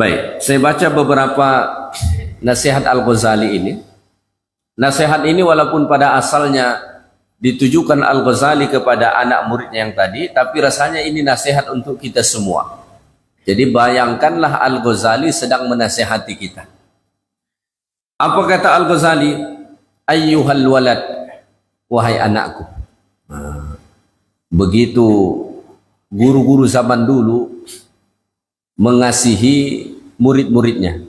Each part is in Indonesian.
Baik, saya baca beberapa nasihat Al-Ghazali ini. Nasihat ini walaupun pada asalnya ditujukan Al-Ghazali kepada anak muridnya yang tadi, tapi rasanya ini nasihat untuk kita semua. Jadi bayangkanlah Al-Ghazali sedang menasihati kita. Apa kata Al-Ghazali? Ayyuhal walad, wahai anakku. Begitu guru-guru zaman dulu mengasihi murid-muridnya,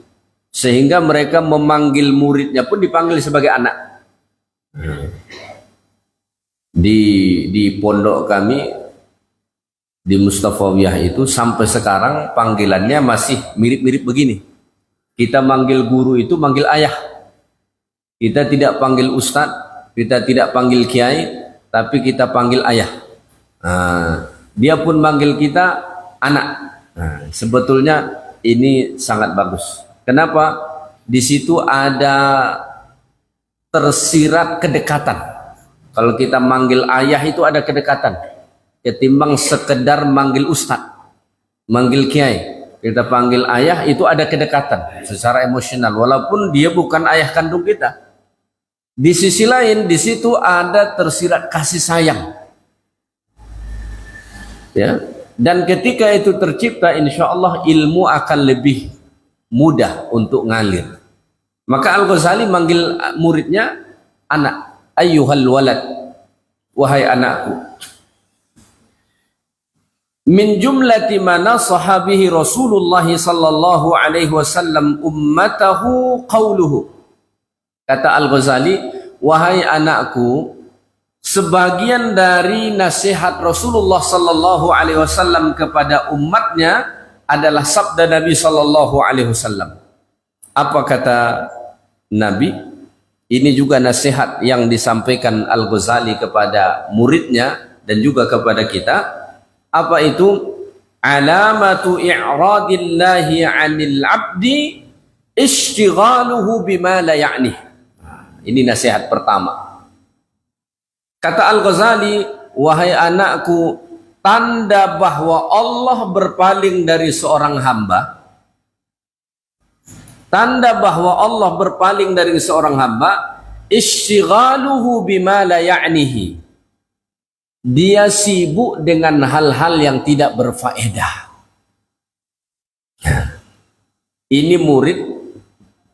sehingga mereka memanggil muridnya pun dipanggil sebagai anak. Di pondok kami di Mustafawiyah itu sampai sekarang panggilannya masih mirip-mirip begini. Kita manggil guru itu manggil ayah. Kita tidak panggil ustadz, kita tidak panggil kiai, tapi kita panggil ayah. Dia pun manggil kita anak. Sebetulnya ini sangat bagus. Kenapa? Di situ ada tersirat kedekatan. Kalau kita manggil ayah itu ada kedekatan. Ketimbang sekedar manggil ustadz, manggil kiai. Kita panggil ayah itu ada kedekatan secara emosional. Walaupun dia bukan ayah kandung kita. Di sisi lain, di situ ada tersirat kasih sayang. Ya. Dan ketika itu tercipta, insya Allah ilmu akan lebih mudah untuk ngalir. Maka Al-Ghazali manggil muridnya anak. Ayyuhal walad, wahai anakku. Min jumlati mana sahabihi Rasulullah sallallahu alaihi wasallam ummatahu qawluhu. Kata Al-Ghazali, wahai anakku, sebagian dari nasihat Rasulullah sallallahu alaihi wasallam kepada umatnya adalah sabda Nabi sallallahu alaihi wasallam. Apa kata Nabi? Ini juga nasihat yang disampaikan Al-Ghazali kepada muridnya dan juga kepada kita. Apa itu? Alamatu i'radillahi 'anil 'abdi ishtighaluhu bima la ya'nih. Ini nasihat pertama. Kata Al-Ghazali, wahai anakku, tanda bahwa Allah berpaling dari seorang hamba, tanda bahwa Allah berpaling dari seorang hamba, ishtighaluhu bima la ya'nihi. Dia sibuk dengan hal-hal yang tidak berfaedah. Ini murid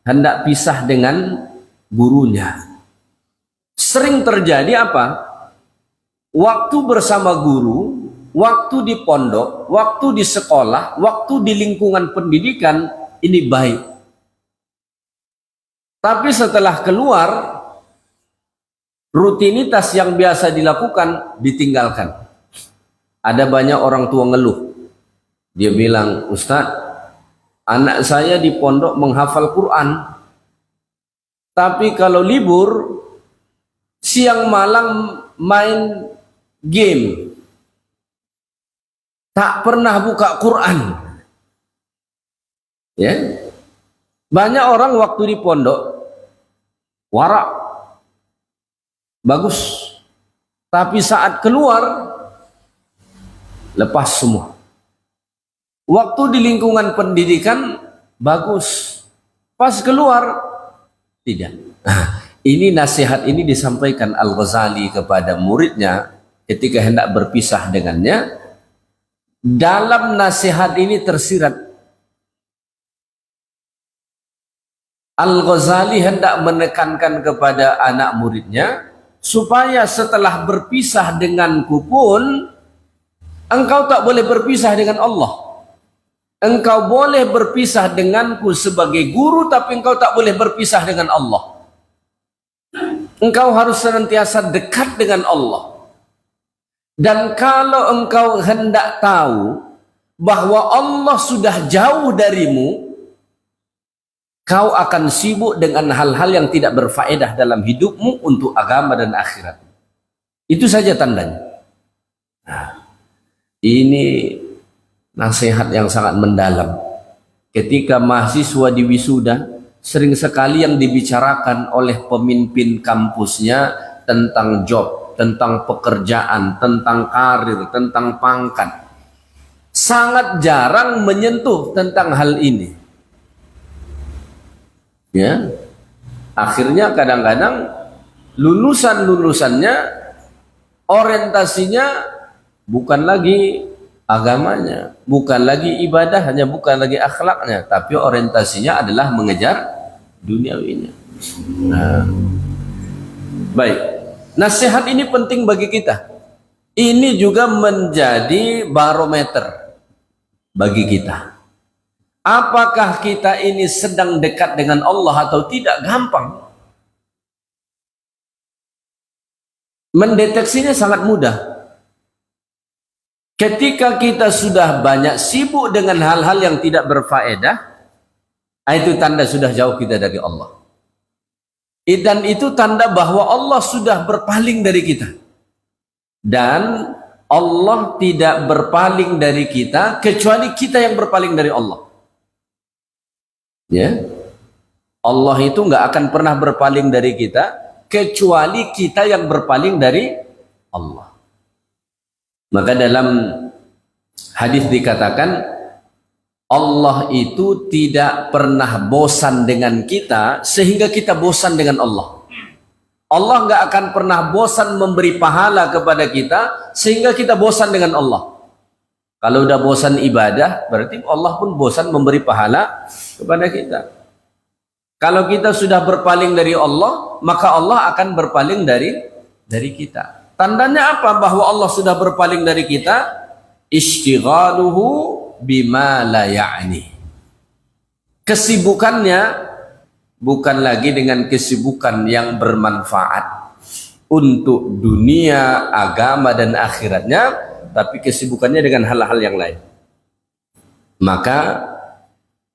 hendak pisah dengan gurunya. Sering terjadi apa? Waktu bersama guru, waktu di pondok, waktu di sekolah, waktu di lingkungan pendidikan, ini baik. Tapi setelah keluar, rutinitas yang biasa dilakukan ditinggalkan. Ada banyak orang tua ngeluh. Dia bilang, Ustadz, anak saya di pondok menghafal Quran. Tapi kalau libur, siang malam main game. Tak pernah buka Quran. Ya. Banyak orang waktu di pondok warak, bagus, tapi saat keluar lepas semua. Waktu di lingkungan pendidikan bagus, pas keluar tidak. Ini nasihat ini disampaikan Al-Ghazali kepada muridnya ketika hendak berpisah dengannya. Dalam nasihat ini tersirat Al-Ghazali hendak menekankan kepada anak muridnya supaya setelah berpisah denganku pun engkau tak boleh berpisah dengan Allah. Engkau boleh berpisah denganku sebagai guru, tapi engkau tak boleh berpisah dengan Allah. Engkau harus senantiasa dekat dengan Allah. Dan kalau engkau hendak tahu bahwa Allah sudah jauh darimu, kau akan sibuk dengan hal-hal yang tidak berfaedah dalam hidupmu untuk agama dan akhirat. Itu saja tandanya. Nah, ini nasihat yang sangat mendalam. Ketika mahasiswa di wisuda, sering sekali yang dibicarakan oleh pemimpin kampusnya tentang job, tentang pekerjaan, tentang karir, tentang pangkat. Sangat jarang menyentuh tentang hal ini. Ya, akhirnya kadang-kadang lulusannya orientasinya bukan lagi agamanya, bukan lagi ibadahnya, bukan lagi akhlaknya, tapi orientasinya adalah mengejar duniawinya. Nah, baik. Nasihat ini penting bagi kita. Ini juga menjadi barometer bagi kita. Apakah kita ini sedang dekat dengan Allah atau tidak? Gampang. Mendeteksinya sangat mudah. Ketika kita sudah banyak sibuk dengan hal-hal yang tidak berfaedah, itu tanda sudah jauh kita dari Allah. Dan itu tanda bahwa Allah sudah berpaling dari kita. Dan Allah tidak berpaling dari kita kecuali kita yang berpaling dari Allah. Ya, Allah itu nggak akan pernah berpaling dari kita kecuali kita yang berpaling dari Allah. Maka dalam hadis dikatakan Allah itu tidak pernah bosan dengan kita sehingga kita bosan dengan Allah. Allah nggak akan pernah bosan memberi pahala kepada kita sehingga kita bosan dengan Allah. Kalau udah bosan ibadah, berarti Allah pun bosan memberi pahala kepada kita. Kalau kita sudah berpaling dari Allah, maka Allah akan berpaling dari kita. Tandanya apa bahwa Allah sudah berpaling dari kita? Ishtighaluhu bima la ya'ni. Kesibukannya bukan lagi dengan kesibukan yang bermanfaat untuk dunia, agama dan akhiratnya, tapi kesibukannya dengan hal-hal yang lain. Maka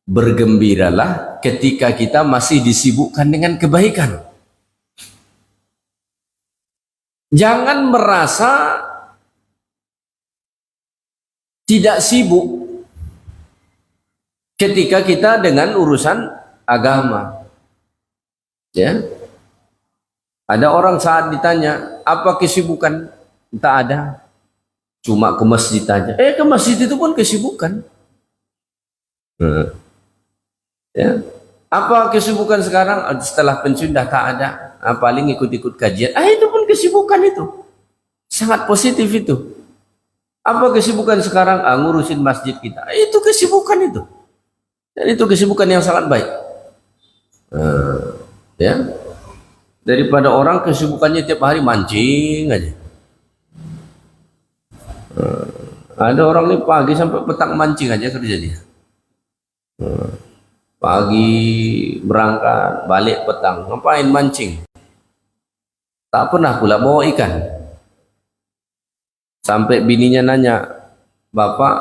bergembiralah ketika kita masih disibukkan dengan kebaikan. Jangan merasa tidak sibuk ketika kita dengan urusan agama. Ya, ada orang saat ditanya apa kesibukan, tak ada, cuma ke masjid aja. Ke masjid itu pun kesibukan. Ya, apa kesibukan sekarang? Setelah pensiun dah tak ada. Paling ikut-ikut kajian. Itu pun kesibukan itu, sangat positif itu. Apa kesibukan sekarang? Ngurusin masjid kita. Itu kesibukan itu, dan itu kesibukan yang sangat baik. Ya, daripada orang kesibukannya tiap hari mancing aja. Ada orang nih pagi sampai petang mancing aja kerja dia. Pagi berangkat, balik petang, ngapain mancing? Tak pernah pula bawa ikan. Sampai bininya nanya, "Bapak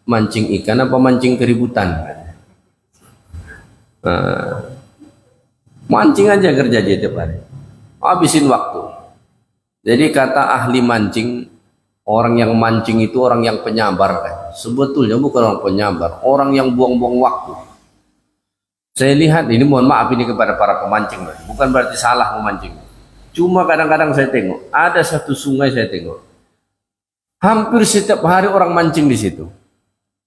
mancing ikan apa mancing keributan?" Mancing aja kerja dia tiap hari, habisin waktu. Jadi kata ahli mancing, orang yang mancing itu orang yang penyabar kan? Sebetulnya bukan orang penyabar, orang yang buang-buang waktu. Saya lihat ini, mohon maaf ini kepada para pemancing, bukan berarti salah memancing. Cuma kadang-kadang saya tengok ada satu sungai, saya tengok hampir setiap hari orang mancing di situ,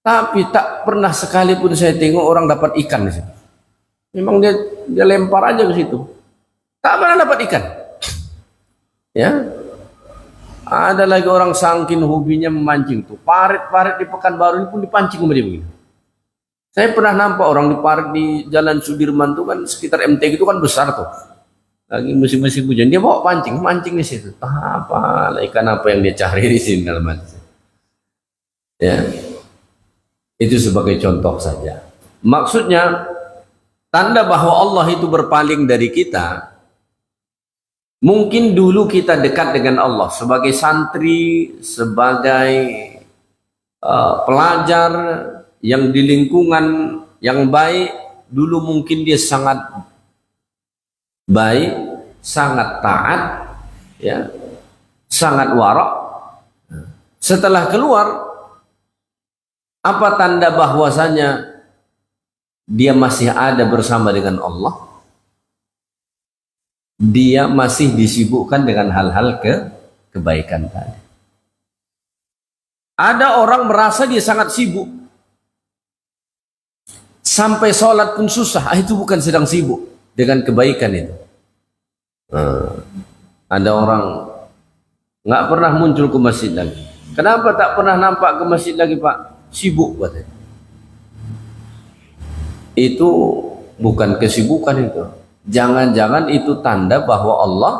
tapi tak pernah sekalipun saya tengok orang dapat ikan di situ. Memang dia lempar aja ke situ, tak pernah dapat ikan. Ya, ada lagi orang sangkin hobinya memancing tuh, parit-parit di Pekanbaru ini pun dipancing sama dia begini. Saya pernah nampak orang di parit di Jalan Sudirman tuh kan, sekitar MTQ itu kan besar tuh, lagi musim-musim hujan dia bawa mancing di situ. Apa ikan apa yang dia cari di sini dalam hati. Ya, itu sebagai contoh saja. Maksudnya tanda bahwa Allah itu berpaling dari kita, mungkin dulu kita dekat dengan Allah sebagai santri, sebagai pelajar yang di lingkungan yang baik. Dulu mungkin dia sangat baik, sangat taat, ya, sangat warak. Setelah keluar, apa tanda bahwasanya dia masih ada bersama dengan Allah? Dia masih disibukkan dengan hal-hal kebaikan tadi. Ada orang merasa dia sangat sibuk, sampai sholat pun susah, itu bukan sedang sibuk dengan kebaikan itu. Ada orang nggak pernah muncul ke masjid lagi. Kenapa tak pernah nampak ke masjid lagi, Pak? Sibuk katanya. Itu bukan kesibukan itu. Jangan-jangan itu tanda bahwa Allah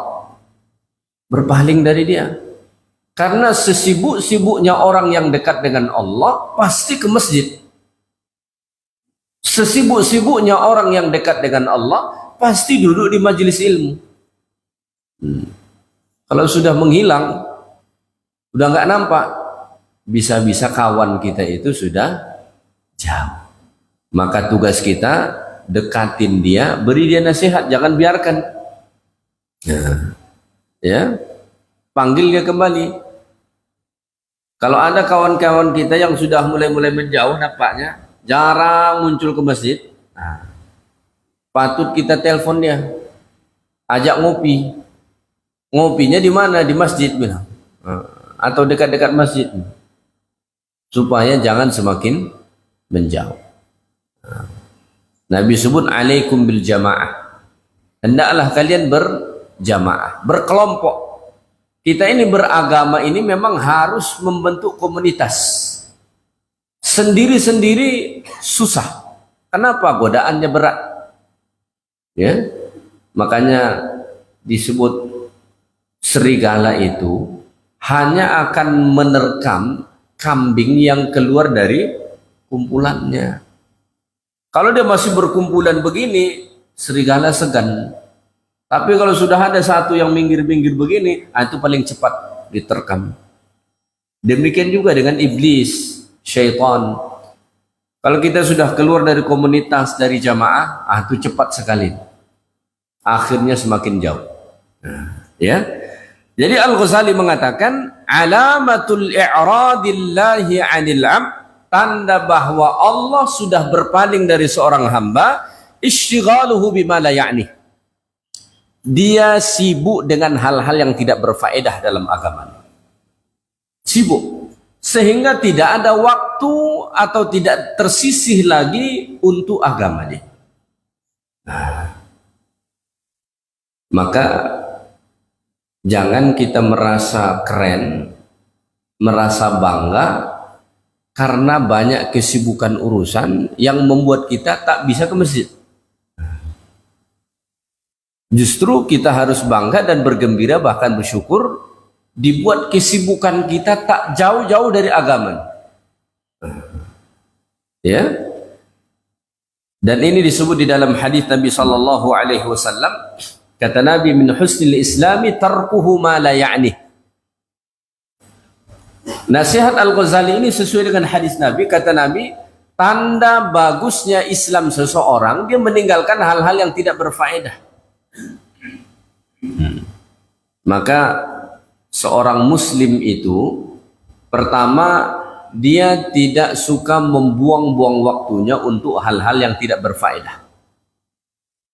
berpaling dari dia. Karena sesibuk-sibuknya orang yang dekat dengan Allah pasti ke masjid. Sesibuk-sibuknya orang yang dekat dengan Allah pasti duduk di majelis ilmu. Kalau sudah menghilang, udah nggak nampak, bisa-bisa kawan kita itu sudah jauh. Maka tugas kita dekatin dia, beri dia nasihat, jangan biarkan. Ya, panggil dia kembali. Kalau ada kawan-kawan kita yang sudah mulai menjauh, nampaknya jarang muncul ke masjid, patut kita telepon dia, ajak ngopi. Ngopinya di mana? Di masjid, bilang. Atau dekat-dekat masjid, supaya jangan semakin menjauh. Nabi sebut alaikum bil jamaah, hendaklah kalian berjamaah, berkelompok. Kita ini beragama ini memang harus membentuk komunitas. Sendiri-sendiri susah. Kenapa? Godaannya berat. Ya, makanya disebut serigala itu hanya akan menerkam kambing yang keluar dari kumpulannya. Kalau dia masih berkumpulan begini, serigala segan. Tapi kalau sudah ada satu yang minggir-minggir begini, itu paling cepat diterkam. Demikian juga dengan iblis, syaitan. Kalau kita sudah keluar dari komunitas, dari jamaah, itu cepat sekali. Akhirnya semakin jauh. Ya. Jadi Al-Ghazali mengatakan, alamatul i'radillahi 'anil 'abd, tanda bahwa Allah sudah berpaling dari seorang hamba, istighaluhu bima la ya'ni. Dia sibuk dengan hal-hal yang tidak berfaedah dalam agama. Sibuk. Sehingga tidak ada waktu atau tidak tersisih lagi untuk agama dia. Maka jangan kita merasa keren, merasa bangga karena banyak kesibukan urusan yang membuat kita tak bisa ke masjid. Justru kita harus bangga dan bergembira, bahkan bersyukur, dibuat kesibukan kita tak jauh-jauh dari agama. Ya. Dan ini disebut di dalam hadis Nabi sallallahu alaihi wasallam, kata Nabi, min husnil islami tarkuhu ma la ya'ni. Nasihat Al-Ghazali ini sesuai dengan hadis Nabi. Kata Nabi, tanda bagusnya Islam seseorang, dia meninggalkan hal-hal yang tidak berfaedah. Maka seorang muslim itu, pertama, dia tidak suka membuang-buang waktunya untuk hal-hal yang tidak berfaedah.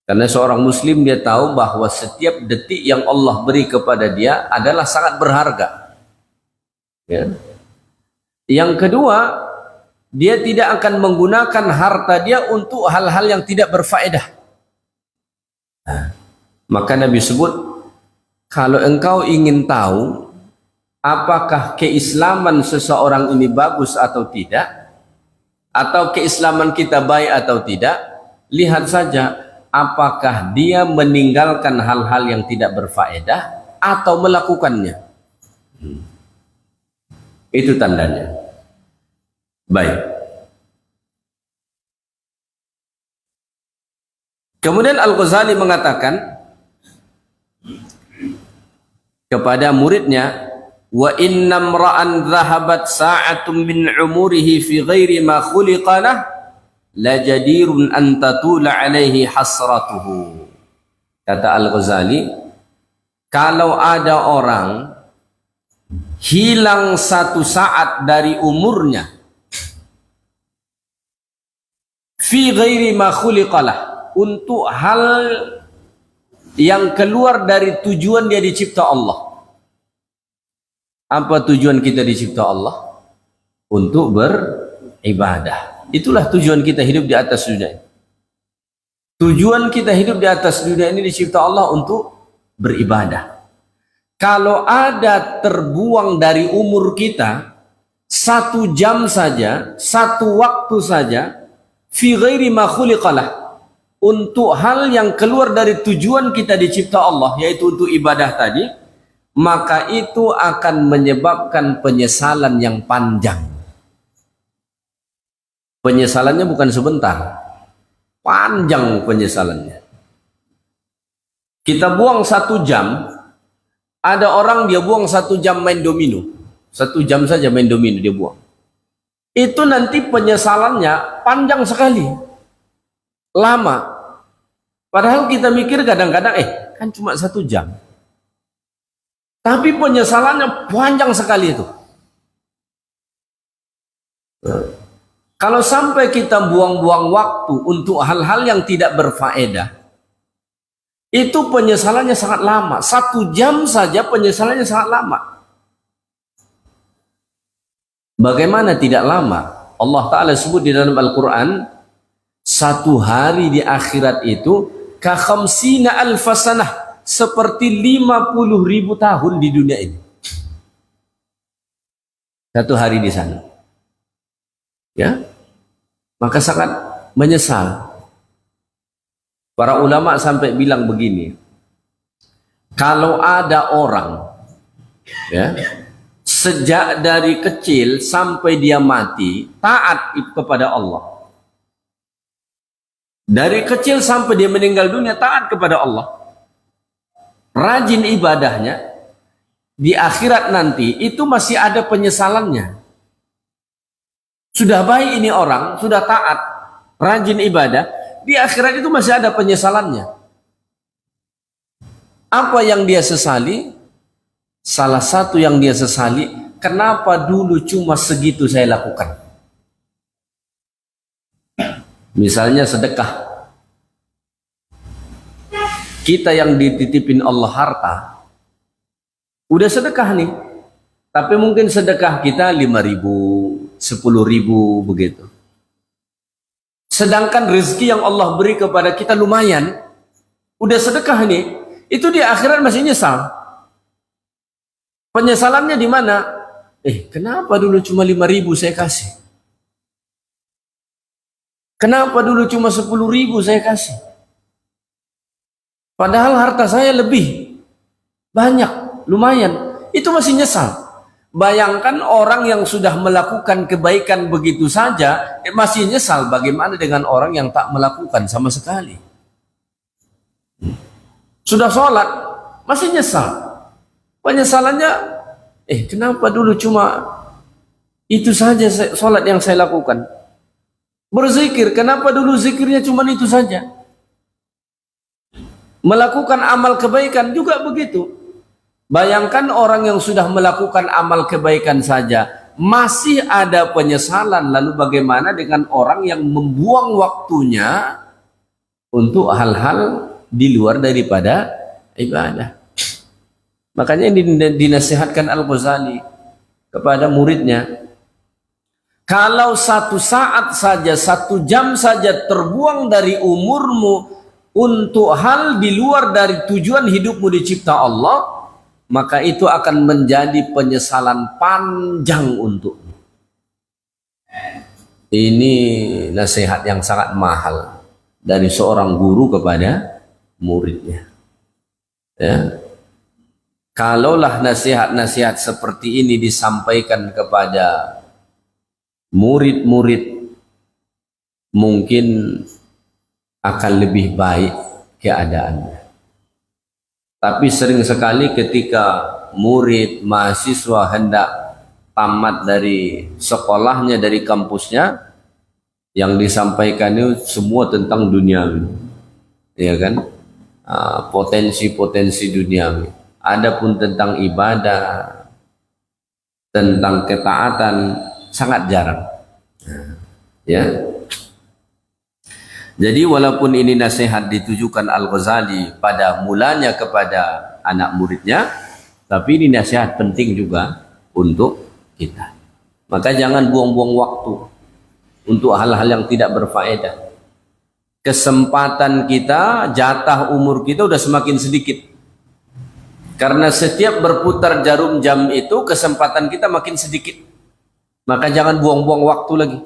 Karena seorang muslim dia tahu bahwa setiap detik yang Allah beri kepada dia adalah sangat berharga. Ya. Yang kedua, dia tidak akan menggunakan harta dia untuk hal-hal yang tidak berfaedah. Maka Nabi sebut, kalau engkau ingin tahu apakah keislaman seseorang ini bagus atau tidak, atau keislaman kita baik atau tidak, lihat saja apakah dia meninggalkan hal-hal yang tidak berfaedah atau melakukannya. Itu tandanya. Baik. Kemudian Al-Ghazali mengatakan kepada muridnya, wa innam ra'an dhahabat sa'atun min umurihi fi ghairi ma khuliqa lah la jadirun an tatula alaihi hasratuhu. Kata Al-Ghazali, kalau ada orang hilang satu saat dari umurnya fi ghairi ma khuliqa lah, untuk hal yang keluar dari tujuan dia dicipta Allah. Apa tujuan kita dicipta Allah? Untuk beribadah. Itulah tujuan kita hidup di atas dunia ini. Tujuan kita hidup di atas dunia ini dicipta Allah untuk beribadah. Kalau ada terbuang dari umur kita 1 jam saja, 1 waktu saja, fi ghairi ma khuliqalah, untuk hal yang keluar dari tujuan kita dicipta Allah, yaitu untuk ibadah tadi, maka itu akan menyebabkan penyesalan yang panjang. Penyesalannya bukan sebentar, panjang penyesalannya. Kita buang 1 jam, ada orang dia buang 1 jam main domino, 1 jam saja main domino dia buang. Itu nanti penyesalannya panjang sekali, lama. Padahal kita mikir kadang-kadang, kan cuma 1 jam. Tapi penyesalannya panjang sekali itu. Kalau sampai kita buang-buang waktu untuk hal-hal yang tidak berfaedah, itu penyesalannya sangat lama. 1 jam saja penyesalannya sangat lama. Bagaimana tidak lama? Allah Ta'ala sebut di dalam Al-Quran, 1 hari di akhirat itu ka khamsina alfasanah, seperti 50.000 tahun di dunia ini. 1 hari di sana. Ya, maka sangat menyesal. Para ulama sampai bilang begini, kalau ada orang, ya, sejak dari kecil sampai dia mati taat kepada Allah, dari kecil sampai dia meninggal dunia taat kepada Allah, rajin ibadahnya, di akhirat nanti itu masih ada penyesalannya. Sudah baik ini orang, sudah taat, rajin ibadah, di akhirat itu masih ada penyesalannya. Apa yang dia sesali? Salah satu yang dia sesali, kenapa dulu cuma segitu saya lakukan? Misalnya sedekah. Kita yang dititipin Allah harta, udah sedekah nih, tapi mungkin sedekah kita 5.000, 10.000 begitu. Sedangkan rezeki yang Allah beri kepada kita lumayan, udah sedekah nih, itu di akhirat masih nyesal. Penyesalannya di mana? Kenapa dulu cuma 5.000 saya kasih? Kenapa dulu cuma 10.000 saya kasih? Padahal harta saya lebih banyak, lumayan. Itu masih nyesal. Bayangkan orang yang sudah melakukan kebaikan begitu saja, masih nyesal. Bagaimana dengan orang yang tak melakukan sama sekali? Sudah sholat, masih nyesal. Penyesalannya, kenapa dulu cuma itu saja sholat yang saya lakukan? Berzikir, kenapa dulu zikirnya cuma itu saja? Melakukan amal kebaikan juga begitu. Bayangkan orang yang sudah melakukan amal kebaikan saja masih ada penyesalan, lalu bagaimana dengan orang yang membuang waktunya untuk hal-hal di luar daripada ibadah? Makanya dinasihatkan Al-Ghazali kepada muridnya, kalau 1 saat saja, 1 jam saja terbuang dari umurmu untuk hal di luar dari tujuan hidupmu dicipta Allah, maka itu akan menjadi penyesalan panjang untukmu. Ini nasihat yang sangat mahal dari seorang guru kepada muridnya. Ya. Kalaulah nasihat-nasihat seperti ini disampaikan kepada murid-murid, mungkin akan lebih baik keadaannya. Tapi sering sekali ketika murid, mahasiswa hendak tamat dari sekolahnya, dari kampusnya, yang disampaikan itu semua tentang duniawi, ya kan? Potensi-potensi duniawi. Adapun tentang ibadah, tentang ketaatan, sangat jarang. Ya. Jadi walaupun ini nasihat ditujukan Al-Ghazali pada mulanya kepada anak muridnya, tapi ini nasihat penting juga untuk kita. Maka jangan buang-buang waktu. untuk hal-hal yang tidak berfaedah. Kesempatan kita, jatah umur kita udah semakin sedikit. Karena setiap berputar jarum jam itu kesempatan kita makin sedikit. Maka jangan buang-buang waktu lagi.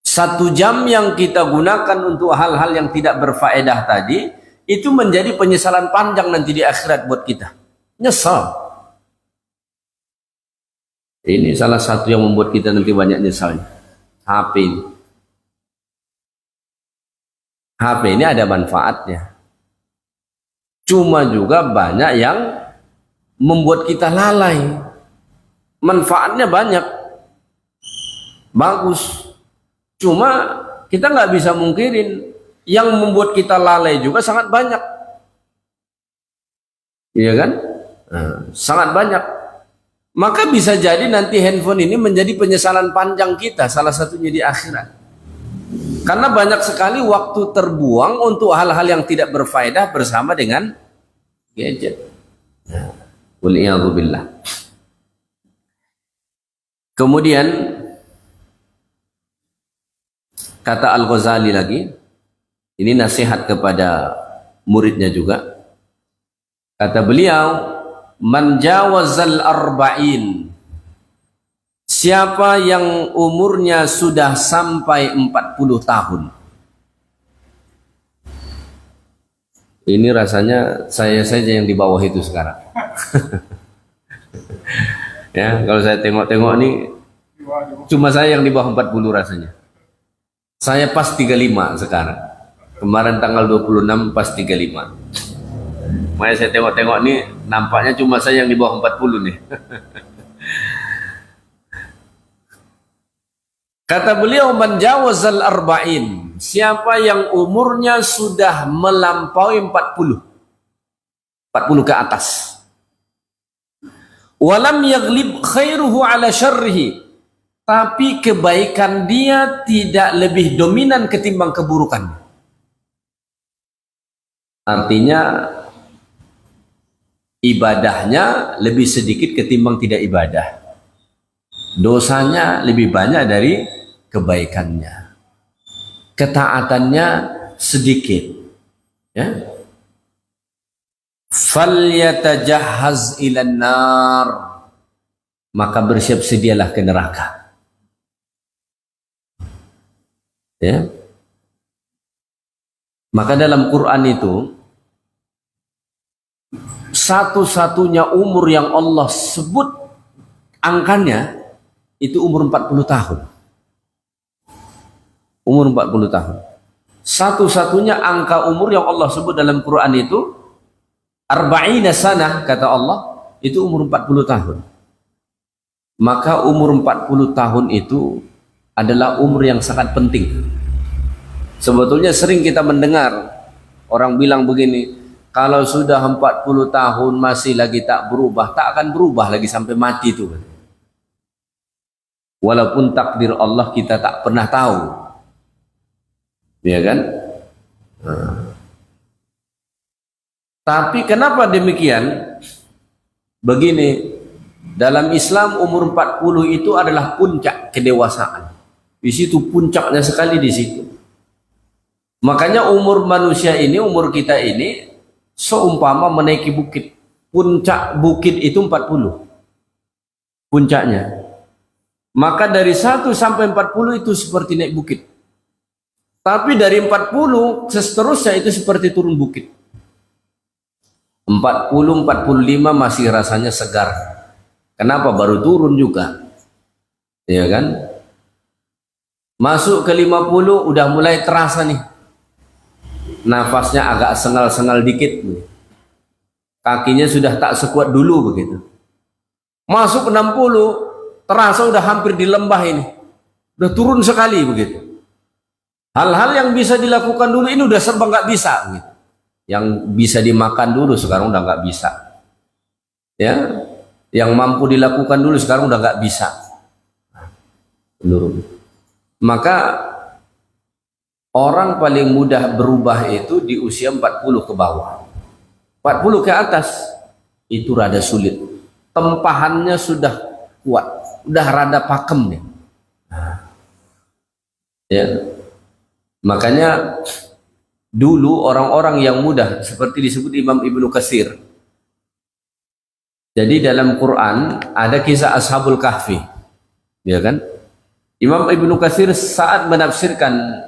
1 jam yang kita gunakan untuk hal-hal yang tidak berfaedah tadi, itu menjadi penyesalan panjang nanti di akhirat buat kita. Nyesal. Ini salah satu yang membuat kita nanti banyak nyesalnya. HP ini. HP ini ada manfaatnya. Cuma juga banyak yang membuat kita lalai. Manfaatnya banyak. Bagus. Cuma kita nggak bisa mungkirin. Yang membuat kita lalai juga sangat banyak. Iya kan? Sangat banyak. Maka bisa jadi nanti handphone ini menjadi penyesalan panjang kita, salah satunya di akhirat. Karena banyak sekali waktu terbuang untuk hal-hal yang tidak berfaedah bersama dengan gadget. Waliyadzubillah. Kemudian kata Al-Ghazali lagi, ini nasihat kepada muridnya juga. Kata beliau, man jawazal arba'in, siapa yang umurnya sudah sampai 40 tahun. Ini rasanya saya saja yang di bawah itu sekarang. Ya, kalau saya tengok-tengok nih cuma saya yang di bawah 40 rasanya. Saya pas 35 sekarang. Kemarin tanggal 26 pas 35. Makanya saya tengok-tengok nih nampaknya cuma saya yang di bawah 40 nih. Kata beliau, man jawazal arba'in, siapa yang umurnya sudah melampaui 40 ke atas. Walam yaglib khairuhu ala syarrihi, tapi kebaikan dia tidak lebih dominan ketimbang keburukannya. Artinya ibadahnya lebih sedikit ketimbang tidak ibadah. Dosanya lebih banyak dari kebaikannya. Ketaatannya sedikit. Ya. Falyatajahhaz ilan nar, maka bersiap sedialah ke neraka. Ya. Maka dalam Quran itu satu-satunya umur yang Allah sebut angkanya itu umur 40 tahun. Umur 40 tahun. Satu-satunya angka umur yang Allah sebut dalam Quran itu arba'ina sanah, kata Allah, itu umur 40 tahun. Maka umur 40 tahun itu adalah umur yang sangat penting. Sebetulnya sering kita mendengar orang bilang begini, kalau sudah 40 tahun masih lagi tak berubah, tak akan berubah lagi sampai mati itu. Walaupun takdir Allah kita tak pernah tahu. Ya kan? Tapi kenapa demikian? Begini, dalam Islam umur 40 itu adalah puncak kedewasaan. Di situ puncaknya sekali di situ. Makanya umur manusia ini, umur kita ini seumpama menaiki bukit. Puncak bukit itu 40. Puncaknya. Maka dari 1 sampai 40 itu seperti naik bukit. Tapi dari 40 seterusnya itu seperti turun bukit. 40-45 masih rasanya segar. Kenapa? Baru turun juga. Ya kan? Masuk ke 50 udah mulai terasa nih. Nafasnya agak sengal-sengal dikit. Kakinya sudah tak sekuat dulu begitu. Masuk ke 60 terasa udah hampir di lembah ini. Udah turun sekali begitu. Hal-hal yang bisa dilakukan dulu ini udah serba nggak bisa gitu. Yang bisa dimakan dulu sekarang udah nggak bisa. Ya, yang mampu dilakukan dulu sekarang udah nggak bisa. Menurut. Maka orang paling mudah berubah itu di usia 40 ke bawah. 40 ke atas itu rada sulit. Tempahannya sudah kuat, udah rada pakem nih. Ya, makanya dulu orang-orang yang mudah seperti disebut Imam Ibnu Katsir. Jadi dalam Quran ada kisah Ashabul Kahfi, ya kan? Imam Ibnu Katsir saat menafsirkan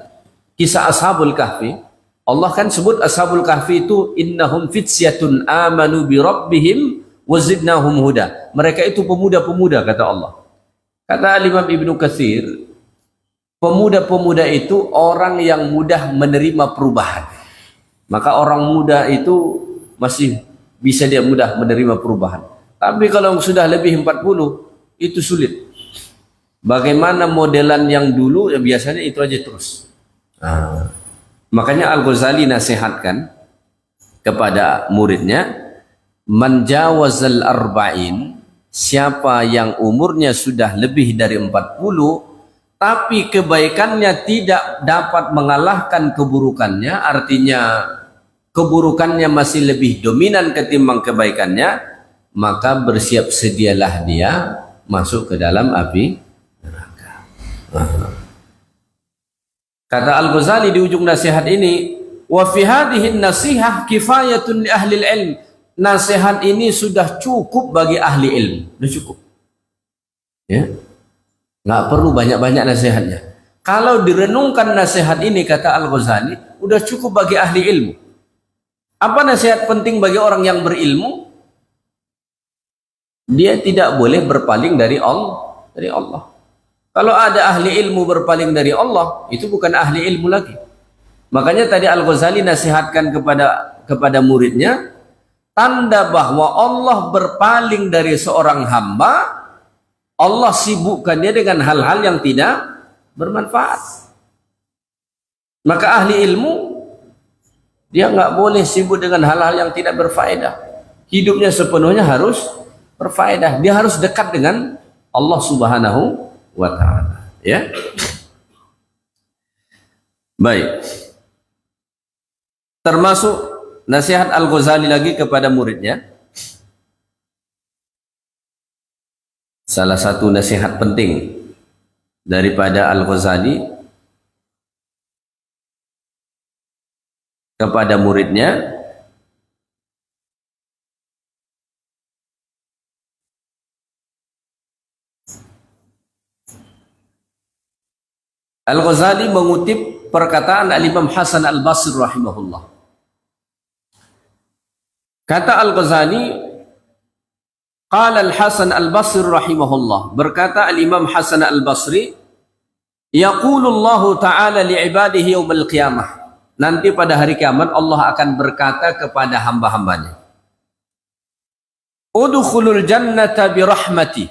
kisah Ashabul Kahfi, Allah kan sebut Ashabul Kahfi itu innahum fitsyatun amanu bi rabbihim wazidnahum huda. Mereka itu pemuda-pemuda kata Allah. Kata Imam Ibnu Katsir, pemuda-pemuda itu orang yang mudah menerima perubahan. Maka orang muda itu masih bisa dia mudah menerima perubahan. Tapi kalau sudah lebih 40 itu sulit. Bagaimana modelan yang dulu ya biasanya itu aja terus. Makanya Al-Ghazali nasihatkan kepada muridnya, man jawazal arba'in, siapa yang umurnya sudah lebih dari 40 tapi kebaikannya tidak dapat mengalahkan keburukannya, artinya keburukannya masih lebih dominan ketimbang kebaikannya, maka bersiap sedialah dia masuk ke dalam api neraka. Kata Al-Ghazali di ujung nasihat ini, wa fi hadhihi nasihah kifayatun li ahli ilm. Nasihat ini sudah cukup bagi ahli ilmu, sudah cukup. Ya. Nggak perlu banyak-banyak nasihatnya. Kalau direnungkan nasihat ini kata Al-Ghazali, udah cukup bagi ahli ilmu. Apa nasihat penting bagi orang yang berilmu? Dia tidak boleh berpaling dari Allah. Kalau ada ahli ilmu berpaling dari Allah, itu bukan ahli ilmu lagi. Makanya tadi Al-Ghazali nasihatkan kepada muridnya, tanda bahwa Allah berpaling dari seorang hamba, Allah sibukkan dia dengan hal-hal yang tidak bermanfaat. Maka ahli ilmu dia nggak boleh sibuk dengan hal-hal yang tidak berfaedah. Hidupnya sepenuhnya harus berfaedah. Dia harus dekat dengan Allah Subhanahu wa ta'ala. Ya. Baik. Termasuk nasihat Al-Ghazali lagi kepada muridnya. Salah satu nasihat penting daripada Al-Ghazali kepada muridnya, Al-Ghazali mengutip perkataan Al-Imam Hasan Al-Basri rahimahullah. Kata Al-Ghazali, qala Al-Hasan Al-Basri rahimahullah, berkata Al-Imam Hasan Al-Basri, yaqulu Allah Ta'ala li'ibadihi yawmal qiyamah, nanti pada hari kiamat Allah akan berkata kepada hamba-hambanya, udkhulul jannata birahmati,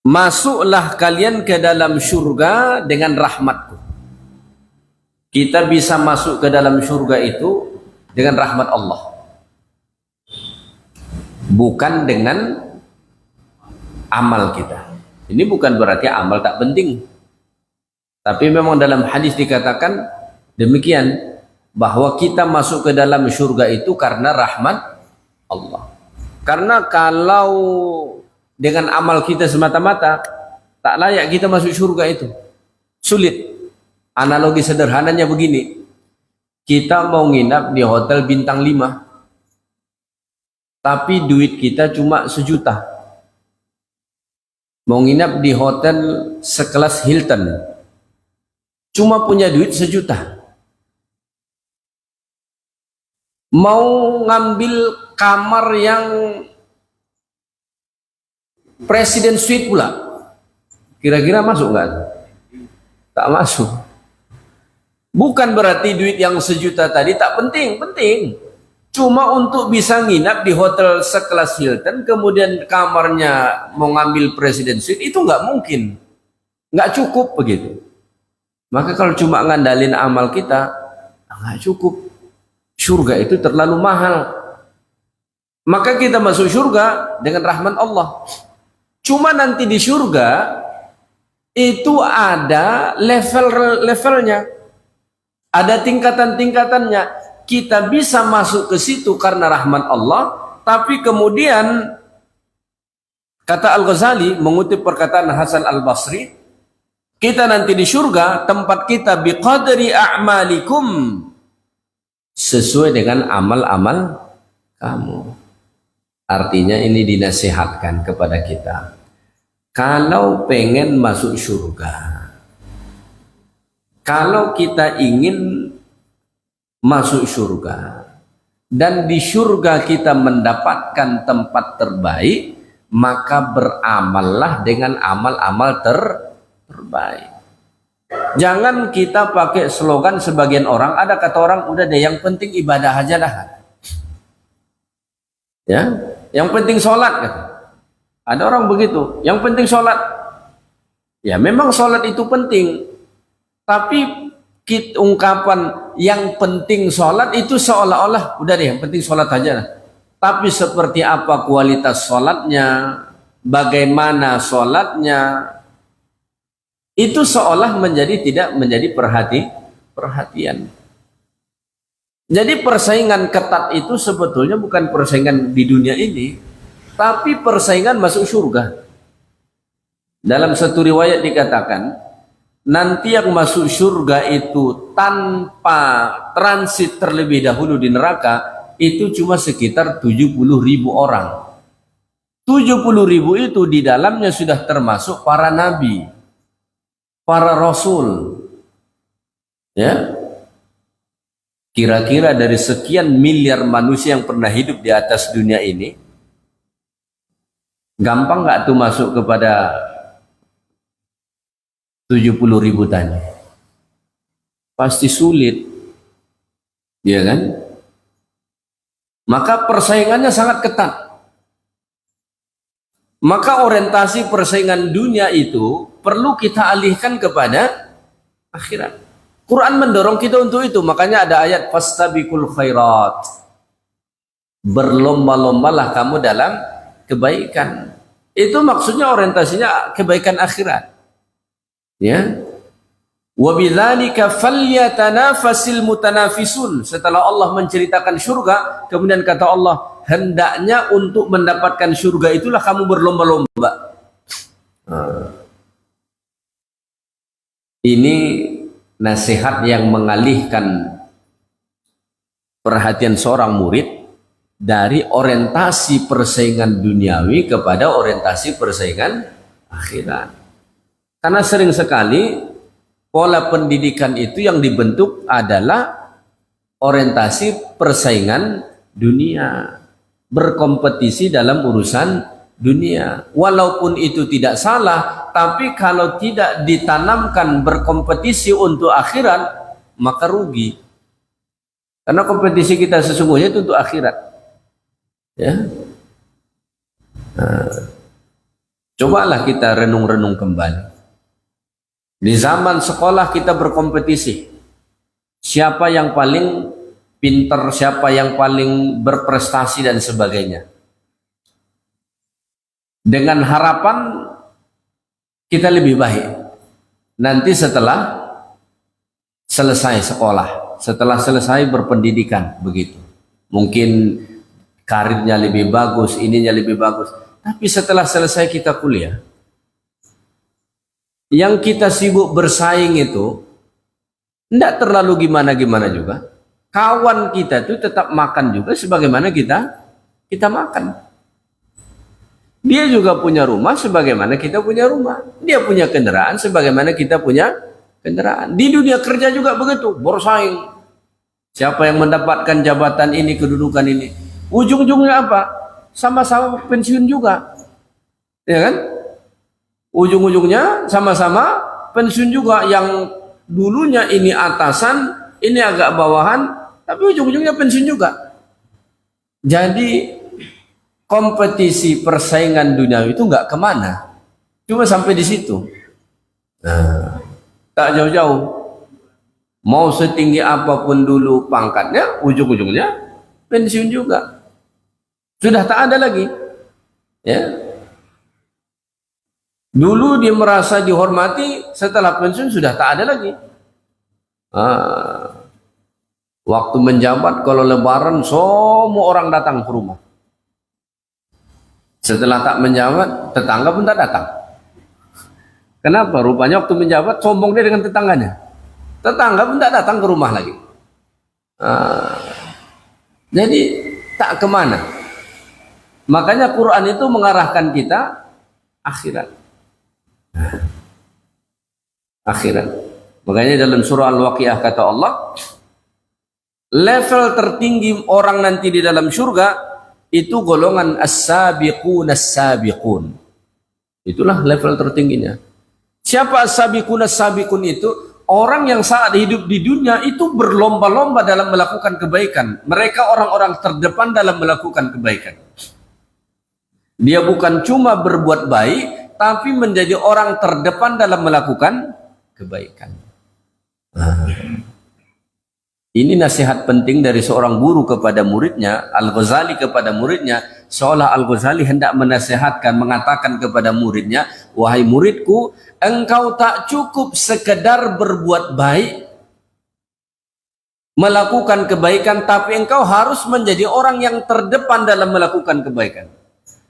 masuklah kalian ke dalam surga dengan rahmatku. Kita bisa masuk ke dalam surga itu dengan rahmat Allah, bukan dengan amal kita. Ini bukan berarti amal tak penting, tapi memang dalam hadis dikatakan demikian, bahwa kita masuk ke dalam surga itu karena rahmat Allah. Karena kalau dengan amal kita semata-mata, tak layak kita masuk surga itu. Sulit. Analogi sederhananya begini, kita mau nginap di hotel bintang 5, tapi duit kita cuma 1 juta. Mau nginap di hotel sekelas Hilton, cuma punya duit 1 juta. Mau ngambil kamar yang Presiden Suite pula, kira-kira masuk nggak? Tak masuk. Bukan berarti duit yang 1 juta tadi tak penting, penting. Cuma untuk bisa nginap di hotel sekelas Hilton, kemudian kamarnya mau ngambil Presiden Suite, itu nggak mungkin, nggak cukup begitu. Maka kalau cuma ngandalin amal kita, nggak cukup. Surga itu terlalu mahal. Maka kita masuk surga dengan rahmat Allah. Cuma nanti di surga itu ada level-levelnya, ada tingkatan-tingkatannya. Kita bisa masuk ke situ karena rahmat Allah, tapi kemudian kata Al-Ghazali mengutip perkataan Hasan Al-Basri, Kita nanti di surga, tempat kita biqadri a'malikum, sesuai dengan amal-amal kamu. Artinya ini dinasihatkan kepada kita. Kalau pengen masuk surga, kalau kita ingin masuk surga, dan di surga kita mendapatkan tempat terbaik, maka beramallah dengan amal-amal terbaik. Jangan kita pakai slogan sebagian orang, ada kata orang, udah deh yang penting ibadah aja dah. Ya, yang penting sholat. Ada orang begitu, yang penting sholat. Ya memang sholat itu penting, tapi ungkapan yang penting sholat itu seolah-olah udah deh yang penting sholat aja. Tapi seperti apa kualitas sholatnya, bagaimana sholatnya, itu seolah tidak menjadi perhatian. Jadi persaingan ketat itu sebetulnya bukan persaingan di dunia ini, tapi persaingan masuk surga. Dalam satu riwayat dikatakan, nanti yang masuk surga itu tanpa transit terlebih dahulu di neraka, itu cuma sekitar 70.000 orang. 70.000 itu di dalamnya sudah termasuk para nabi, para rasul. Ya, kira-kira dari sekian miliar manusia yang pernah hidup di atas dunia ini, gampang nggak tuh masuk kepada 70.000 tadi? Pasti sulit, ya kan? Maka persaingannya sangat ketat. Maka orientasi persaingan dunia itu perlu kita alihkan kepada akhirat. Quran mendorong kita untuk itu. Makanya ada ayat fastabiqul khairat, berlomba-lombalah kamu dalam kebaikan. Itu maksudnya orientasinya kebaikan akhirat. Ya, wabidzalika falyatanafasil mutanafisun. Setelah Allah menceritakan surga, kemudian kata Allah, hendaknya untuk mendapatkan surga itulah kamu berlomba-lomba. Ini nasihat yang mengalihkan perhatian seorang murid dari orientasi persaingan duniawi kepada orientasi persaingan akhirat. Karena sering sekali pola pendidikan itu yang dibentuk adalah orientasi persaingan dunia, berkompetisi dalam urusan dunia. Walaupun itu tidak salah, tapi kalau tidak ditanamkan berkompetisi untuk akhirat, maka rugi. Karena kompetisi kita sesungguhnya itu untuk akhirat. Ya. Nah, cobalah kita renung-renung kembali. Di zaman sekolah kita berkompetisi. Siapa yang paling pintar, siapa yang paling berprestasi dan sebagainya. Dengan harapan kita lebih baik. Nanti setelah selesai sekolah, setelah selesai berpendidikan, begitu. Mungkin karirnya lebih bagus, ininya lebih bagus. Tapi setelah selesai kita kuliah, yang kita sibuk bersaing itu tidak terlalu gimana-gimana juga. Kawan kita itu tetap makan juga sebagaimana kita makan. Dia juga punya rumah sebagaimana kita punya rumah. Dia punya kendaraan sebagaimana kita punya kendaraan. Di dunia kerja juga begitu, bersaing. Siapa yang mendapatkan jabatan ini, kedudukan ini. Ujung-ujungnya apa? Sama-sama pensiun juga. Ya kan? Ujung-ujungnya sama-sama pensiun juga. Yang dulunya ini atasan, ini agak bawahan, tapi ujung-ujungnya pensiun juga. Jadi kompetisi persaingan dunia itu nggak kemana, cuma sampai di situ. Nah, tak jauh-jauh. Mau setinggi apapun dulu pangkatnya, ujung-ujungnya pensiun juga. Sudah tak ada lagi. Ya. Dulu dia merasa dihormati, setelah pensiun sudah tak ada lagi. Waktu menjabat kalau lebaran semua orang datang ke rumah. Setelah tak menjabat, tetangga pun tak datang. Kenapa? Rupanya waktu menjabat sombong dia dengan tetangganya. Tetangga pun tak datang ke rumah lagi. Jadi tak kemana. Makanya Quran itu mengarahkan kita akhirat. Akhirat. Makanya dalam surah Al-Waqiah kata Allah, level tertinggi orang nanti di dalam surga itu golongan as-sabiqun as-sabiqun. Itulah level tertingginya. Siapa as-sabiqun as-sabiqun itu? Orang yang saat hidup di dunia itu berlomba-lomba dalam melakukan kebaikan. Mereka orang-orang terdepan dalam melakukan kebaikan. Dia bukan cuma berbuat baik, tapi menjadi orang terdepan dalam melakukan kebaikan. Ini nasihat penting dari seorang guru kepada muridnya, Al-Ghazali kepada muridnya, seolah Al-Ghazali hendak menasihatkan, mengatakan kepada muridnya, wahai muridku, engkau tak cukup sekedar berbuat baik, melakukan kebaikan, tapi engkau harus menjadi orang yang terdepan dalam melakukan kebaikan.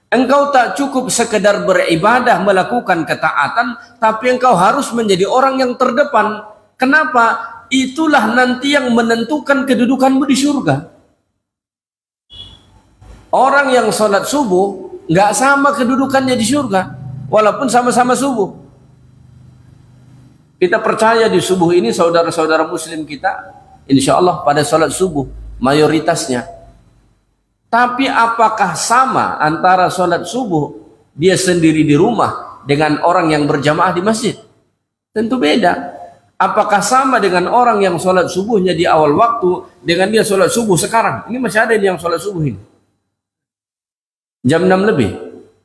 Engkau tak cukup sekedar beribadah, melakukan ketaatan, tapi engkau harus menjadi orang yang terdepan. Kenapa? Itulah nanti yang menentukan kedudukanmu di surga. Orang yang sholat subuh nggak sama kedudukannya di surga, walaupun sama-sama subuh. Kita percaya di subuh ini saudara-saudara muslim kita, insya Allah pada sholat subuh mayoritasnya. Tapi apakah sama antara sholat subuh dia sendiri di rumah dengan orang yang berjamaah di masjid? Tentu beda. Apakah sama dengan orang yang sholat subuhnya di awal waktu dengan dia sholat subuh sekarang? Ini masih ada yang sholat subuh ini. Jam 6 lebih.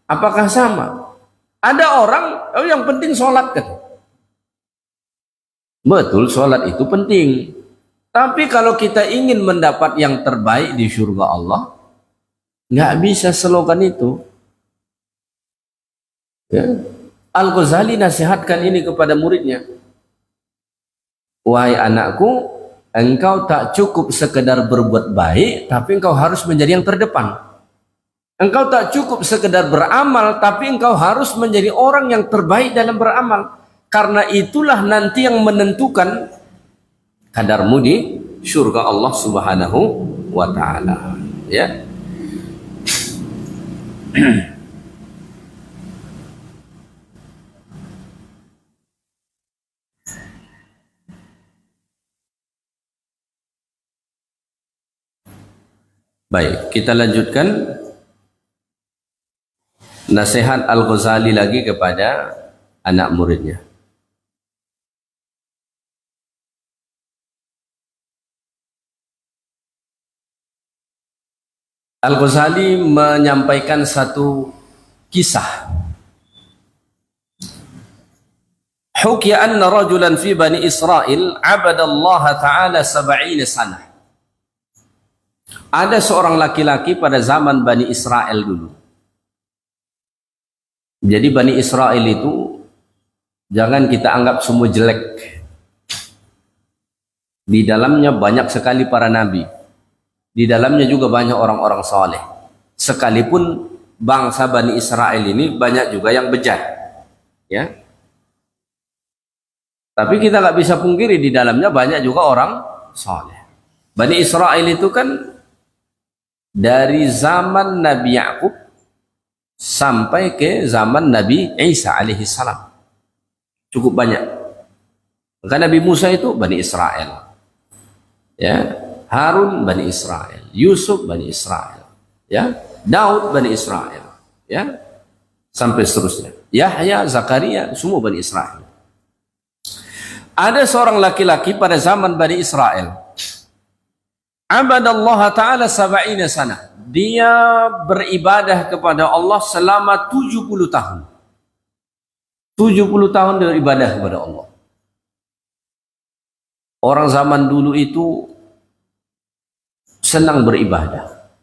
Apakah sama? Ada orang, oh yang penting sholat kan? Betul, sholat itu penting. Tapi kalau kita ingin mendapat yang terbaik di surga Allah, nggak bisa slogan itu. Ya. Al-Ghazali nasihatkan ini kepada muridnya. Wahai anakku, engkau tak cukup sekedar berbuat baik, tapi engkau harus menjadi yang terdepan. Engkau tak cukup sekedar beramal, tapi engkau harus menjadi orang yang terbaik dalam beramal. Karena itulah nanti yang menentukan kadarmu di surga Allah Subhanahu wa ta'ala. Ya. Baik, kita lanjutkan nasihat Al-Ghazali lagi kepada anak muridnya. Al-Ghazali menyampaikan satu kisah. Hukiya anna rajulan fi Bani Israel abadallaha ta'ala 70 sanah. Ada seorang laki-laki pada zaman Bani Israel dulu. Jadi Bani Israel itu jangan kita anggap semua jelek. Di dalamnya banyak sekali para nabi. Di dalamnya juga banyak orang-orang saleh. Sekalipun bangsa Bani Israel ini banyak juga yang bejat. Ya. Tapi kita nggak bisa pungkiri di dalamnya banyak juga orang saleh. Bani Israel itu kan dari zaman Nabi Yakub sampai ke zaman Nabi Isa alaihi salam. Cukup banyak. Maka Nabi Musa itu Bani Israel. Ya, Harun Bani Israel, Yusuf Bani Israel, ya, Daud Bani Israel, ya, sampai seterusnya. Yahya, Zakaria, semua Bani Israel. Ada seorang laki-laki pada zaman Bani Israel. Abadallaha ta'ala 70 sana. Dia beribadah kepada Allah selama 70 tahun. 70 tahun dia beribadah kepada Allah. Orang zaman dulu itu senang beribadah.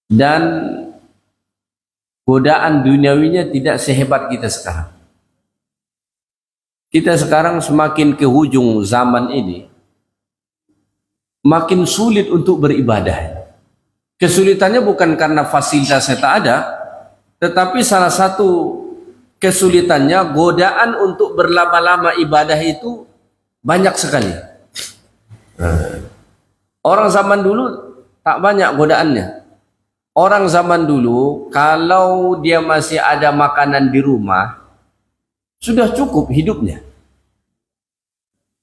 Dan godaan duniawinya tidak sehebat kita sekarang. Kita sekarang semakin ke hujung zaman ini, makin sulit untuk beribadah. Kesulitannya bukan karena fasilitasnya tak ada, tetapi salah satu kesulitannya, godaan untuk berlama-lama ibadah itu banyak sekali. Orang zaman dulu tak banyak godaannya. Orang zaman dulu kalau dia masih ada makanan di rumah sudah cukup hidupnya.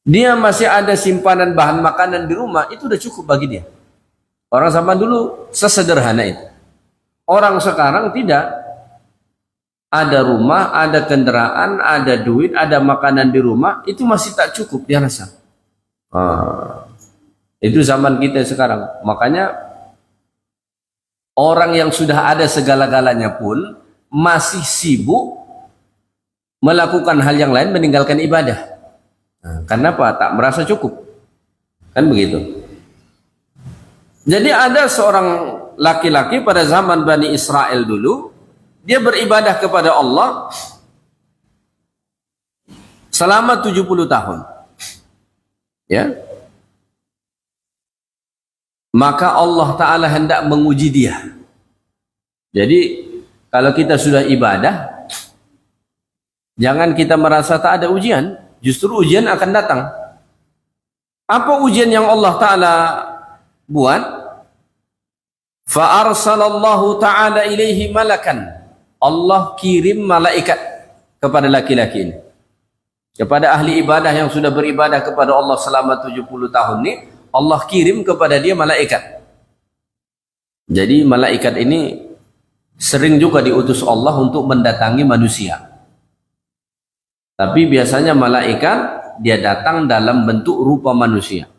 Dia masih ada simpanan bahan makanan di rumah, itu sudah cukup bagi dia. Orang zaman dulu sesederhana itu. Orang sekarang tidak. Ada rumah, ada kendaraan, ada duit, ada makanan di rumah, itu masih tak cukup dia rasa. Itu zaman kita sekarang. Makanya orang yang sudah ada segala-galanya pun masih sibuk melakukan hal yang lain, meninggalkan ibadah. Karena apa? Tak merasa cukup. Kan begitu. Jadi ada seorang laki-laki pada zaman Bani Israel dulu, dia beribadah kepada Allah selama 70 tahun. Ya. Maka Allah Ta'ala hendak menguji dia. Jadi kalau kita sudah ibadah, jangan kita merasa tak ada ujian. Justru ujian akan datang. Apa ujian yang Allah Ta'ala buat? Fa'arsalallahu ta'ala ilaihi malakan. Allah kirim malaikat kepada laki-laki ini. Kepada ahli ibadah yang sudah beribadah kepada Allah selama 70 tahun ini, Allah kirim kepada dia malaikat. Jadi malaikat ini sering juga diutus Allah untuk mendatangi manusia. Tapi biasanya malaikat dia datang dalam bentuk rupa manusia.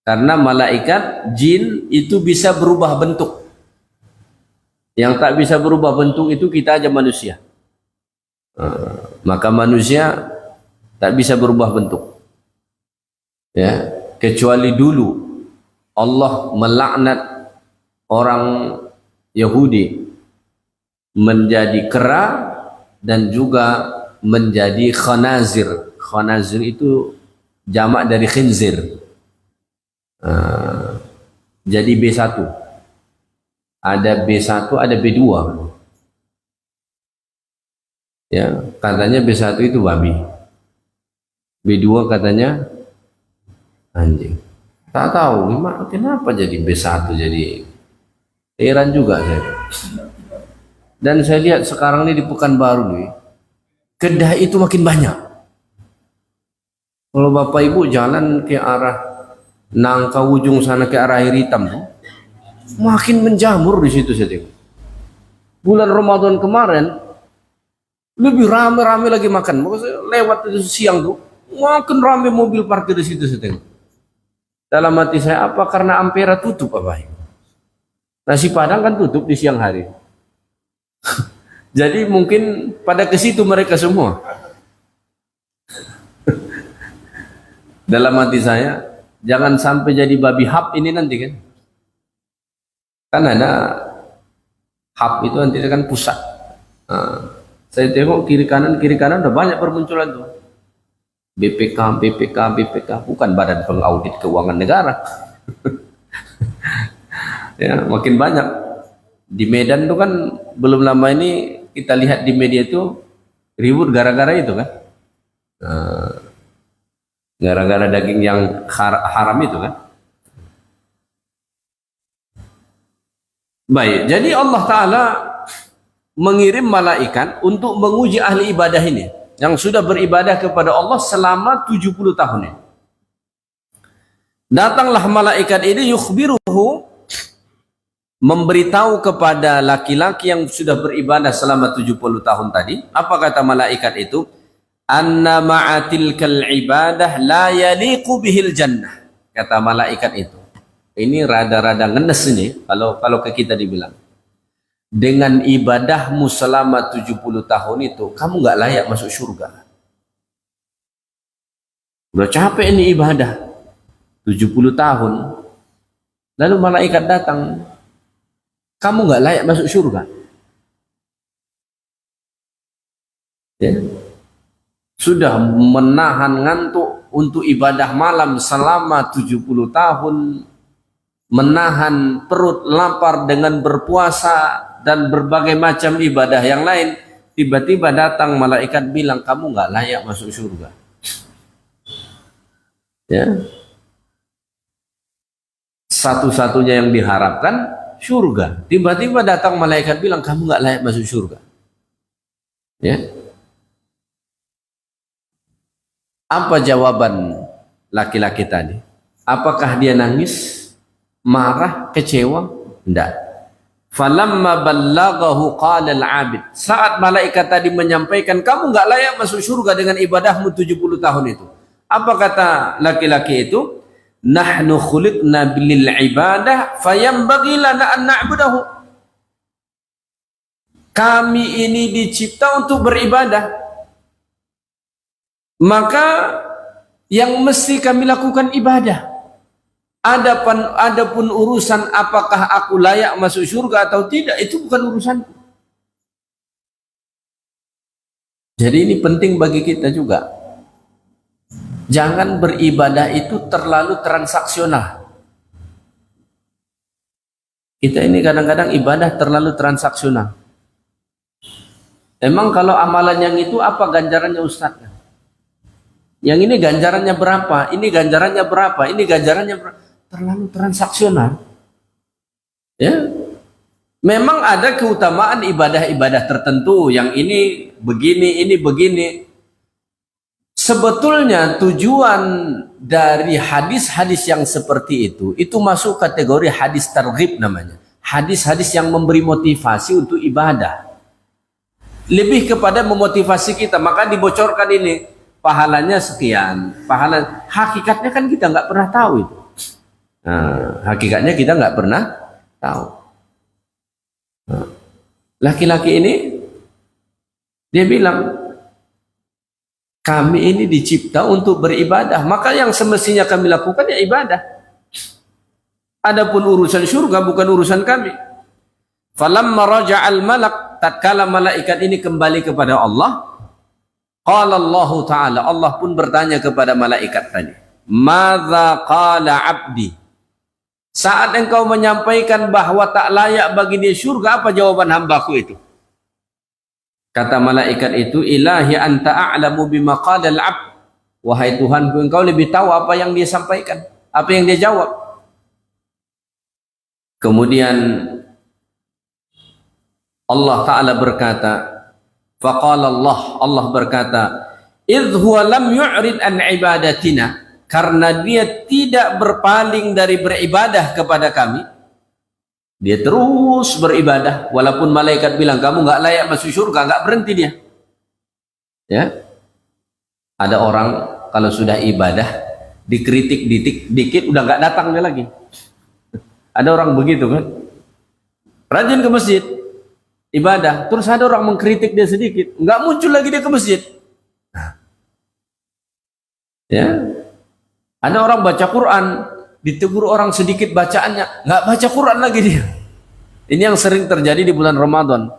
Karena malaikat jin itu bisa berubah bentuk. Yang tak bisa berubah bentuk itu kita aja manusia. Maka manusia tak bisa berubah bentuk. Ya, kecuali dulu Allah melaknat orang Yahudi menjadi kera dan juga menjadi khanazir. Khanazir itu jamak dari khinzir. Jadi B1. Ada B1, ada B2. Ya, katanya B1 itu babi. B2 katanya anjing. Tak tahu kenapa jadi B1 jadi heran juga saya. Dan saya lihat sekarang ini di Pekanbaru nih, kedai itu makin banyak. Kalau Bapak Ibu jalan ke arah Nangka ujung sana ke arah Air Hitam tuh, makin menjamur di situ saya tengok. Bulan Ramadan kemarin lebih rame-rame lagi makan. Maksudnya lewat itu siang tuh makin rame mobil parkir di situ saya tengok. Dalam hati saya, apa karena Ampera tutup apa? Nasi Padang kan tutup di siang hari. Jadi mungkin pada ke situ mereka semua. Dalam hati saya, jangan sampai jadi babi hub ini nanti kan. Kan ada hub itu nanti kan pusat. Saya tengok kiri kanan udah banyak bermunculan tuh. BPK, bukan Badan Pengaudit Keuangan Negara. Ya, makin banyak. Di Medan tuh kan belum lama ini kita lihat di media itu ribut gara-gara itu kan. Gara-gara daging yang haram itu kan. Baik, jadi Allah Ta'ala mengirim malaikat untuk menguji ahli ibadah ini yang sudah beribadah kepada Allah selama 70 tahun ini. Datanglah malaikat ini yukhbiruhu, memberitahu kepada laki-laki yang sudah beribadah selama 70 tahun tadi. Apa kata malaikat itu? Anna ma'atilkal ibadah la yaliqu bihil jannah. Kata malaikat itu. Ini rada-rada ngenes ini kalau ke kita dibilang. Dengan ibadahmu selama 70 tahun itu, kamu nggak layak masuk surga. Udah capek ini ibadah 70 tahun. Lalu malaikat datang, kamu nggak layak masuk surga. Ya. Sudah menahan ngantuk untuk ibadah malam selama 70 tahun, menahan perut lapar dengan berpuasa dan berbagai macam ibadah yang lain, tiba-tiba datang malaikat bilang kamu nggak layak masuk surga. Ya, satu-satunya yang diharapkan surga. Tiba-tiba datang malaikat bilang kamu nggak layak masuk surga. Ya, apa jawaban laki-laki tadi? Apakah dia nangis, marah, kecewa? Tidak. Falamma ballaghahu qala al-'abid. Saat malaikat tadi menyampaikan kamu nggak layak masuk surga dengan ibadahmu 70 tahun itu. Apa kata laki-laki itu? Nahnu khuliqna bil ibadah fayanbaghi lana an na'budahu. Kami ini dicipta untuk beribadah. Maka yang mesti kami lakukan ibadah. Adapun urusan apakah aku layak masuk surga atau tidak, itu bukan urusanku. Jadi ini penting bagi kita juga. Jangan beribadah itu terlalu transaksional. Kita ini kadang-kadang ibadah terlalu transaksional. Emang kalau amalan yang itu apa ganjarannya Ustaz? Yang ini ganjarannya berapa? Ini ganjarannya berapa? Ini ganjarannya berapa? Terlalu transaksional. Ya. Memang ada keutamaan ibadah-ibadah tertentu. Yang ini begini, ini begini. Sebetulnya tujuan dari hadis-hadis yang seperti itu masuk kategori hadis targhib namanya. Hadis-hadis yang memberi motivasi untuk ibadah. Lebih kepada memotivasi kita, maka dibocorkan ini. Pahalanya sekian, pahala hakikatnya kan kita nggak pernah tahu itu. Nah, hakikatnya kita nggak pernah tahu. Nah, laki-laki ini dia bilang, kami ini dicipta untuk beribadah, maka yang semestinya kami lakukan ya ibadah. Adapun urusan surga bukan urusan kami. Falamma raja'al malak, tatkala malaikat ini kembali kepada Allah, qala Allah Ta'ala, Allah pun bertanya kepada malaikat tadi, madza qala abdi? Saat engkau menyampaikan bahwa tak layak bagi dia surga, apa jawaban hambaku itu? Kata malaikat itu, ilahi anta a'lamu bima qala al-'abd. Wahai Tuhanku, engkau lebih tahu apa yang dia sampaikan, apa yang dia jawab. Kemudian Allah Ta'ala berkata, faqala Allah berkata, idh huwa lam yu'rid an ibadatina, karena dia tidak berpaling dari beribadah kepada kami. Dia terus beribadah walaupun malaikat bilang kamu nggak layak masuk surga, nggak berhenti dia. Ya, ada orang kalau sudah ibadah dikritik dikit udah nggak datang dia lagi. Ada orang begitu kan, rajin ke masjid ibadah, terus ada orang mengkritik dia sedikit, nggak muncul lagi dia ke masjid. Ya, ada orang baca Quran, ditegur orang sedikit bacaannya, nggak baca Quran lagi dia. Ini yang sering terjadi di bulan Ramadan.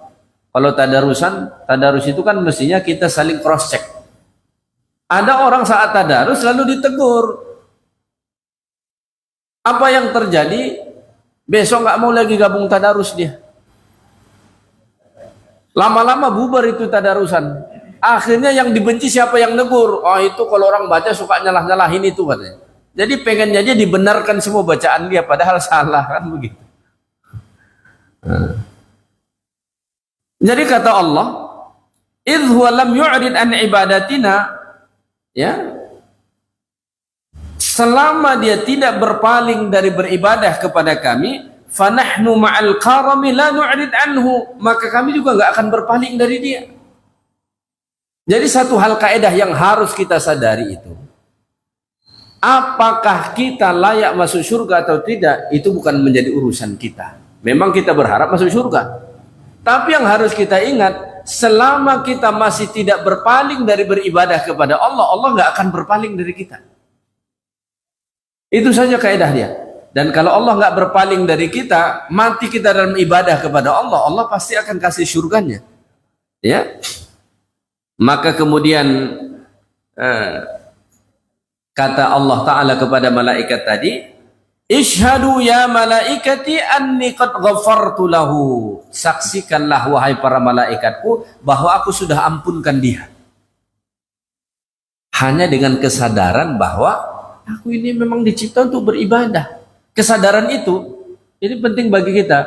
Kalau tadarus itu kan mestinya kita saling cross check. Ada orang saat tadarus lalu ditegur. Apa yang terjadi? Besok nggak mau lagi gabung tadarus dia. Lama-lama bubar itu tadarusan. Akhirnya yang dibenci siapa yang negur? Oh itu kalau orang baca suka nyalah-nyalahin itu katanya. Jadi pengennya aja dibenarkan semua bacaan dia, padahal salah kan begitu. Jadi kata Allah, idh huwa lam yu'rid an ibadatina, ya, selama dia tidak berpaling dari beribadah kepada kami, fanahnu ma'al karami la nu'rid anhu, maka kami juga nggak akan berpaling dari dia. Jadi satu hal kaidah yang harus kita sadari itu, apakah kita layak masuk surga atau tidak, itu bukan menjadi urusan kita. Memang kita berharap masuk surga, tapi yang harus kita ingat, selama kita masih tidak berpaling dari beribadah kepada Allah, Allah nggak akan berpaling dari kita. Itu saja kaidah dia. Dan kalau Allah nggak berpaling dari kita, mati kita dalam ibadah kepada Allah, Allah pasti akan kasih surganya. Ya. Maka kemudian kata Allah Ta'ala kepada malaikat tadi, Ishhadu ya malaikati anni qad ghafartu lahu. Saksikanlah wahai para malaikatku bahwa aku sudah ampunkan dia. Hanya dengan kesadaran bahwa aku ini memang dicipta untuk beribadah. Kesadaran itu ini penting bagi kita.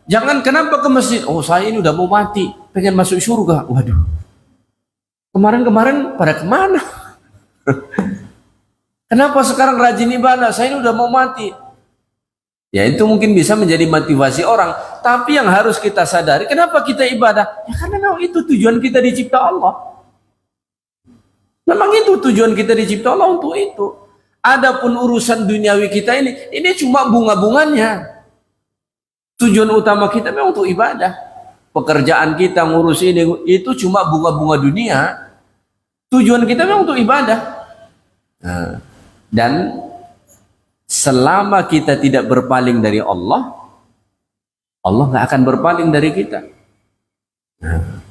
Jangan kenapa ke masjid, oh saya ini udah mau mati, pengen masuk surga. Waduh, kemarin-kemarin pada kemana? Kenapa sekarang rajin ibadah? Saya ini udah mau mati. Ya itu mungkin bisa menjadi motivasi orang. Tapi yang harus kita sadari, kenapa kita ibadah? Ya karena memang itu tujuan kita dicipta Allah. Memang itu tujuan kita dicipta Allah untuk itu. Adapun urusan duniawi kita ini cuma bunga-bunganya. Tujuan utama kita memang untuk ibadah. Pekerjaan kita ngurus ini itu cuma bunga-bunga dunia. Tujuan kita memang untuk ibadah. Nah, dan selama kita tidak berpaling dari Allah, Allah nggak akan berpaling dari kita. Nah,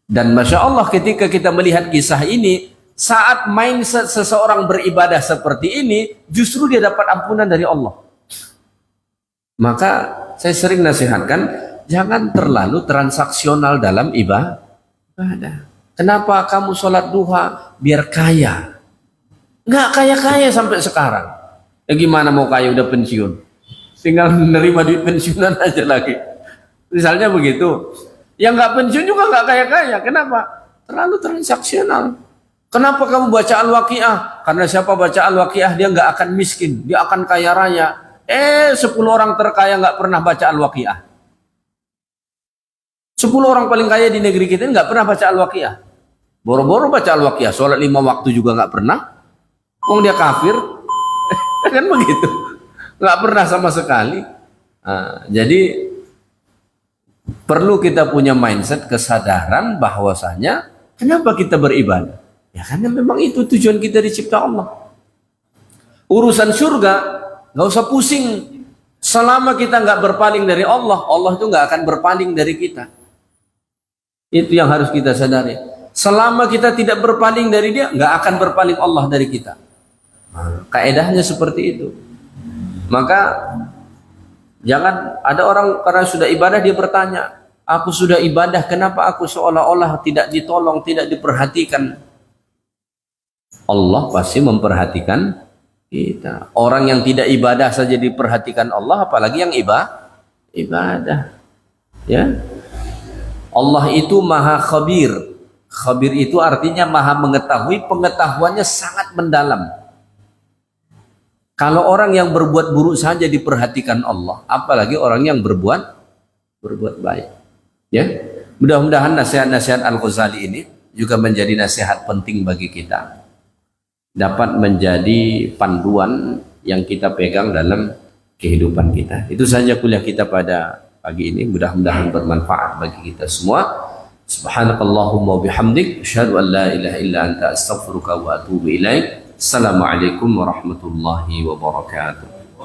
dan Masya Allah ketika kita melihat kisah ini, saat mindset seseorang beribadah seperti ini, justru dia dapat ampunan dari Allah. Maka saya sering nasihatkan, jangan terlalu transaksional dalam ibadah. Kenapa kamu sholat duha? Biar kaya. Nggak kaya-kaya sampai sekarang. Ya gimana mau kaya udah pensiun? Tinggal menerima duit pensiunan aja lagi. Misalnya begitu. Yang nggak pensiun juga nggak kaya-kaya. Kenapa? Terlalu transaksional. Kenapa kamu baca Al-Waqiah? Karena siapa baca Al-Waqiah dia nggak akan miskin. Dia akan kaya raya. 10 orang terkaya nggak pernah baca Al-Waqiah. 10 orang paling kaya di negeri kita nggak pernah baca Al-Waqiah. Boro-boro baca Al-Waqiah, sholat 5 waktu juga nggak pernah. Wong dia kafir, kan begitu. Nggak pernah sama sekali. Nah, jadi perlu kita punya mindset kesadaran bahwasanya kenapa kita beribadah? Ya karena memang itu tujuan kita dicipta Allah. Urusan surga nggak usah pusing. Selama kita nggak berpaling dari Allah, Allah itu nggak akan berpaling dari kita. Itu yang harus kita sadari. Selama kita tidak berpaling dari Dia, nggak akan berpaling Allah dari kita. Kaedahnya seperti itu. Maka jangan ada orang karena sudah ibadah dia bertanya, aku sudah ibadah, kenapa aku seolah-olah tidak ditolong, tidak diperhatikan? Allah pasti memperhatikan kita. Orang yang tidak ibadah saja diperhatikan Allah, apalagi yang ibadah. Ya. Allah itu maha khabir. Khabir itu artinya maha mengetahui, pengetahuannya sangat mendalam. Kalau orang yang berbuat buruk saja diperhatikan Allah, apalagi orang yang berbuat baik. Ya. Mudah-mudahan nasihat-nasihat Al-Ghazali ini juga menjadi nasihat penting bagi kita. Dapat menjadi panduan yang kita pegang dalam kehidupan kita. Itu saja kuliah kita pada pagi ini. Mudah-mudahan bermanfaat bagi kita semua. Subhanakallahumma bihamdik asyhadu an la ilaha illa anta astaghfiruka wa atubu ilaik. Assalamualaikum warahmatullahi wabarakatuh.